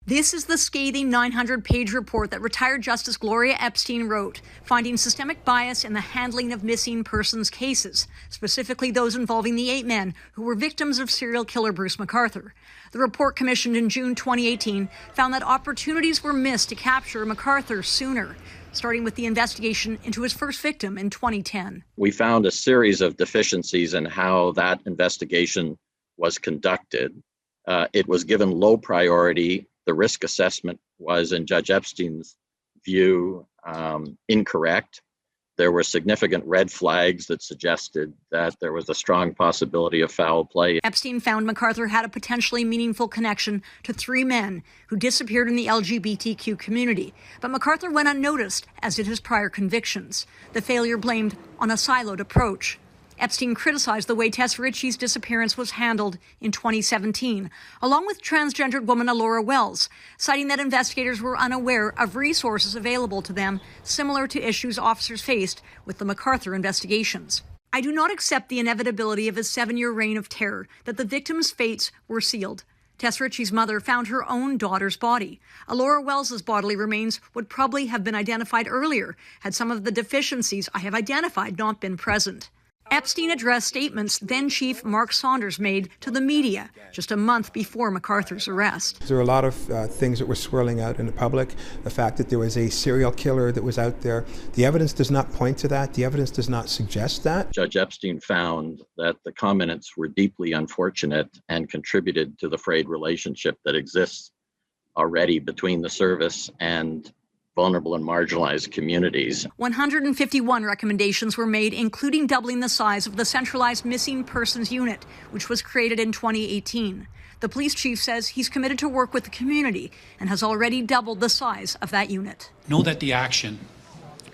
This is the scathing 900-page report that retired Justice Gloria Epstein wrote, finding systemic bias in the handling of missing persons cases, specifically those involving the 8 men who were victims of serial killer Bruce McArthur. The report, commissioned in June 2018, found that opportunities were missed to capture McArthur sooner, starting with the investigation into his first victim in 2010. We found a series of deficiencies in how that investigation was conducted. It was given low priority. The risk assessment was, in Judge Epstein's view, incorrect. There were significant red flags that suggested that there was a strong possibility of foul play. Epstein found McArthur had a potentially meaningful connection to 3 men who disappeared in the LGBTQ community. But McArthur went unnoticed, as did his prior convictions. The failure blamed on a siloed approach. Epstein criticized the way Tess Ritchie's disappearance was handled in 2017, along with transgendered woman Alora Wells, citing that investigators were unaware of resources available to them similar to issues officers faced with the McArthur investigations. I do not accept the inevitability of a 7-year reign of terror, that the victims' fates were sealed. Tess Ritchie's mother found her own daughter's body. Alora Wells' bodily remains would probably have been identified earlier had some of the deficiencies I have identified not been present. Epstein addressed statements then-Chief Mark Saunders made to the media just a month before McArthur's arrest. There were a lot of things that were swirling out in the public. The fact that there was a serial killer that was out there. The evidence does not point to that. The evidence does not suggest that. Judge Epstein found that the comments were deeply unfortunate and contributed to the frayed relationship that exists already between the service and vulnerable and marginalized communities. 151 recommendations were made, including doubling the size of the centralized missing persons unit, which was created in 2018. The police chief says he's committed to work with the community and has already doubled the size of that unit. Know that the action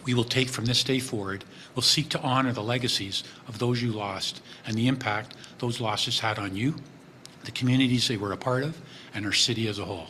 we will take from this day forward will seek to honor the legacies of those you lost and the impact those losses had on you, the communities they were a part of, and our city as a whole.